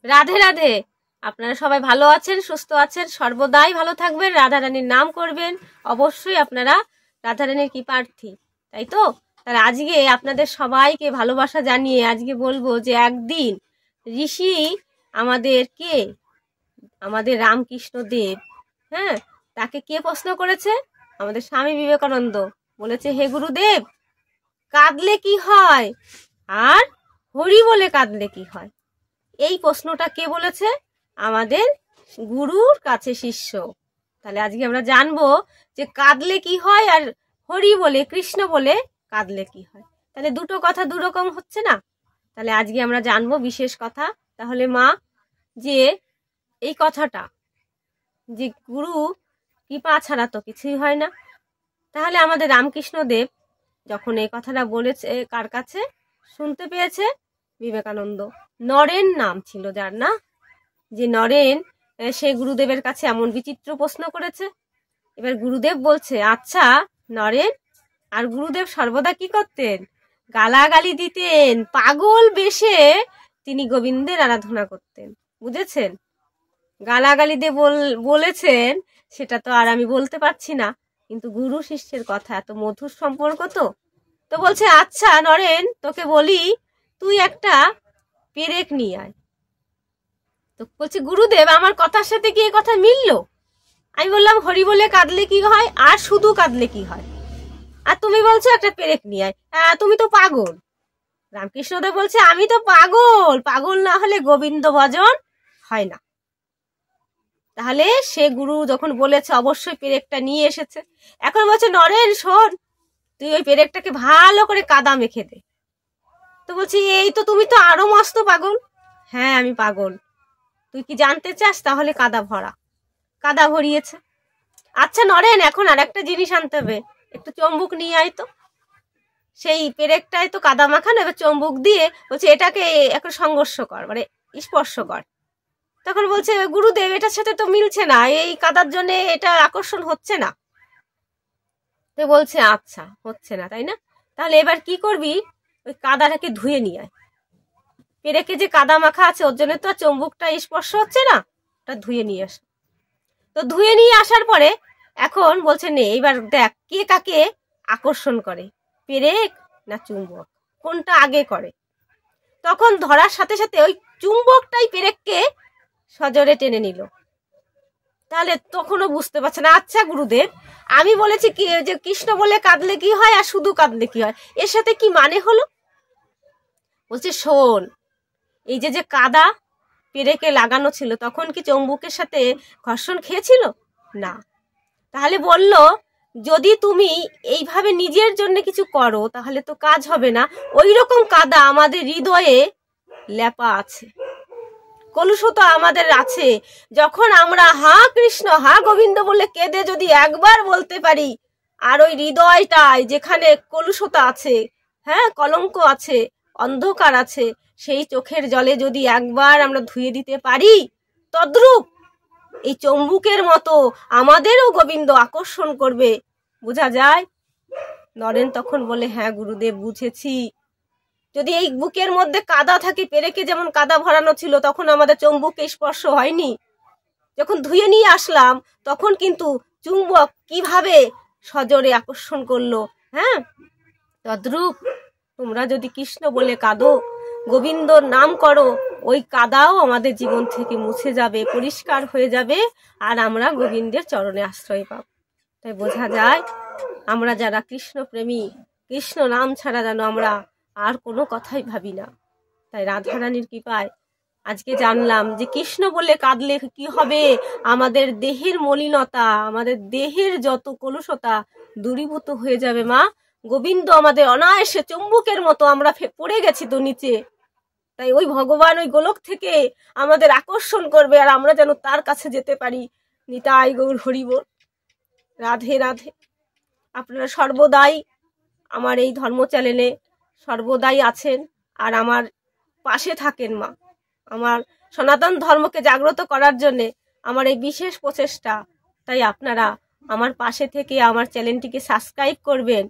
রাধে রাধে। আপনারা সবাই ভালো আছেন, সুস্থ আছেন, সর্বদাই ভালো থাকবেন, রাধারানীর নাম করবেন। অবশ্যই আপনারা রাধারানীর কৃপার্থী, তাই তো? তাহলে আজকে আপনাদের সবাইকে ভালোবাসা জানিয়ে আজকে বলবো যে একদিন ঋষি আমাদের কে, আমাদের রামকৃষ্ণ দেব, হ্যাঁ, তাকে কে প্রশ্ন করেছে? আমাদের স্বামী বিবেকানন্দ বলেছে, হে গুরুদেব, কাঁদলে কি হয় আর হরি বলে কাঁদলে কি হয়? এই প্রশ্নটা কে বলেছে? আমাদের গুরুর কাছে শিষ্য। তাহলে আজকে আমরা জানবো যে কাঁদলে কি হয় আর হরি বলে, কৃষ্ণ বলে কাঁদলে কি হয়। তাহলে দুটো কথা দুরকম হচ্ছে না? তাহলে আজকে আমরা জানবো বিশেষ কথা। তাহলে মা, যে এই কথাটা যে গুরু কৃপা ছাড়া তো কিছুই হয় না, তাহলে আমাদের রামকৃষ্ণ দেব যখন এই কথাটা বলেছে, কার কাছে শুনতে পেয়েছে? বিবেকানন্দ। নরেন নাম ছিল যার, না? যে নরেন সে গুরুদেবের কাছে এমন বিচিত্র প্রশ্ন করেছে। এবার গুরুদেব বলছে, আচ্ছা নরেন, আর গুরুদেব সর্বদা কি করতেন? গালাগালি দিতেন, পাগল বেশে তিনি গোবিন্দের আরাধনা করতেন। বুঝেছেন? গালাগালি দিয়ে বলেছেন, সেটা তো আর আমি বলতে পারছি না, কিন্তু গুরু শিষ্যের কথা এত মধুর সম্পর্ক। তো বলছে, আচ্ছা নরেন, তোকে বলি, তুই একটা পেরেক নিয়ে আয়। তো বলছে, গুরুদেব আমার কথার সাথে কি এই কথা মিললো? আমি বললাম, হরি বলে কাঁদলে কি হয় আর শুধু কাঁদলে কি হয়, আর তুমি বলছো একটা পেরেক নিয়ে আয়, তুমি তো পাগল। রামকৃষ্ণদেব বলছে, আমি তো পাগল, পাগল না হলে গোবিন্দ ভজন হয় না। তাহলে সে গুরু যখন বলেছে অবশ্যই পেরেকটা নিয়ে এসেছে। এখন বলছে, নরেন শোন, তুই ওই পেরেকটাকে ভালো করে কাদা মেখে দে। তো বলছি, এই তো তুমি তো আরো মস্ত পাগল। হ্যাঁ আমি পাগল, তুই কি জানতে চাস? তাহলে কাদা ভরা। কাদা ভরিয়েছে। আচ্ছা নরেন, এখন আর একটা জিনিস আনতে হবে, একটু চম্বুক নিয়ে আয় তো। সেই পেরেকটায় তো কাদা মাখানো, এবার চম্বুক দিয়ে বলছে এটাকে একটু সংঘর্ষ কর, মানে স্পর্শ কর। তখন বলছে, গুরুদেব এটার সাথে তো মিলছে না, এই কাদার জন্য এটা আকর্ষণ হচ্ছে না। তো বলছে, আচ্ছা হচ্ছে না তাই না, তাহলে এবার কি করবি? ওই কাদাটাকে ধুয়ে নিয়ে আয়। পেরেকে যে কাদা মাখা আছে ওর জন্য তো চম্বুকটা স্পর্শ হচ্ছে না, ওটা ধুয়ে নিয়ে আস। তো ধুয়ে নিয়ে আসার পরে এখন বলছে, নে এবার দেখ কে কাকে আকর্ষণ করে, পেরেক না চুম্বক, কোনটা আগে করে। তখন ধরার সাথে সাথে ওই চুম্বকটাই পেরেককে সজোরে টেনে নিল। তাহলে তখনও বুঝতে পারছে না। আচ্ছা গুরুদেব, আমি বলেছি কি যে কৃষ্ণ বলে কাঁদলে কি হয় আর শুধু কাঁদলে কি হয়, এর সাথে কি মানে হলো? বলছে, শোন, এই যে কাদা পেরেকে লাগানো ছিল তখন কি চম্বুকের সাথে ঘর্ষণ খেয়েছিল? না। তাহলে বলল, যদি তুমি এইভাবে নিজের জন্য কিছু করো তাহলে তো কাজ হবে না। ওই রকম কাদা আমাদের হৃদয়ে লেপা আছে, কলুষতা আমাদের আছে। যখন আমরা হা কৃষ্ণ হা গোবিন্দ বলে কেঁদে যদি একবার বলতে পারি, আর ওই হৃদয়টায় যেখানে কলুষতা আছে, হ্যাঁ কলঙ্ক আছে, অন্ধকার আছে, সেই চোখের জলে যদি একবার আমরা ধুয়ে দিতে পারি, তদ্রূপ এই চম্বুকের মতো আমাদেরও গোবিন্দ আকর্ষণ করবে। বোঝা যায়? নরেন তখন বলে, হ্যাঁ গুরুদেব বুঝেছি। যদি এই বুকের মধ্যে কাদা থাকে, পেরেকে যেমন কাদা ভরানো ছিল তখন আমাদের চম্বুকে স্পর্শ হয়নি, যখন ধুয়ে নিয়ে আসলাম তখন কিন্তু চুম্বক কিভাবে সজোরে আকর্ষণ করলো। হ্যাঁ, তদ্রূপ তোমরা যদি কৃষ্ণ বলে কাঁদো, গোবিন্দর নাম করো, ওই কাদাও আমাদের জীবন থেকে মুছে যাবে, পরিষ্কার হয়ে যাবে, আর আমরা গোবিন্দের চরণে আশ্রয় পাব। তাই বোঝা যায় আমরা যারা কৃষ্ণ প্রেমী, কৃষ্ণ নাম ছাড়া যেন আমরা আর কোনো কথাই ভাবি না। তাই রাধারানীর কৃপায় আজকে জানলাম যে কৃষ্ণ বলে কাঁদলে কি হবে, আমাদের দেহের মলিনতা, আমাদের দেহের যত কলুষতা দূরীভূত হয়ে যাবে। মা, গোবিন্দ আমাদের অনায়াসে চুম্বকের মতো, আমরা পড়ে গেছি তো নিচে, তাই ওই ভগবান ওই গোলক থেকে আমাদের আকর্ষণ করবে, আর আমরা যেন তার কাছে যেতে পারি। নিতাই গৌর হরিবোল। রাধে রাধে। আপনারা সর্বদাই আমার এই ধর্ম চ্যানেলে সর্বদাই আছেন আর আমার পাশে থাকেন। মা, আমার সনাতন ধর্মকে জাগ্রত করার জন্যে আমার এই বিশেষ প্রচেষ্টা। তাই আপনারা আমার পাশে থেকে আমার চ্যানেলটিকে সাবস্ক্রাইব করবেন,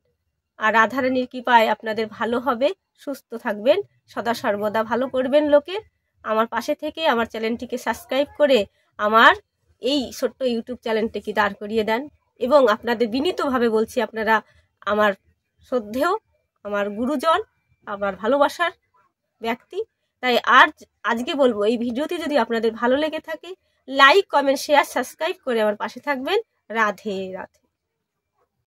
আর রাধারানীর কৃপায় আপনাদের ভালো হবে, সুস্থ থাকবেন, সদা সর্বদা ভালো করবেন লোকে। আমার পাশে থেকে আমার চ্যানেলটিকে সাবস্ক্রাইব করে আমার এই ছোট্ট ইউটিউব চ্যানেলটিকে দাঁড় করিয়ে দেন। এবং আপনাদের বিনীতভাবে বলছি, আপনারা আমার শ্রদ্ধেয়, আমার গুরুজন, আমার ভালোবাসার ব্যক্তি। তাই আজকে বলবো, এই ভিডিওটি যদি আপনাদের ভালো লেগে থাকে, লাইক, কমেন্ট, শেয়ার, সাবস্ক্রাইব করে আমার পাশে থাকবেন। রাধে রাধে।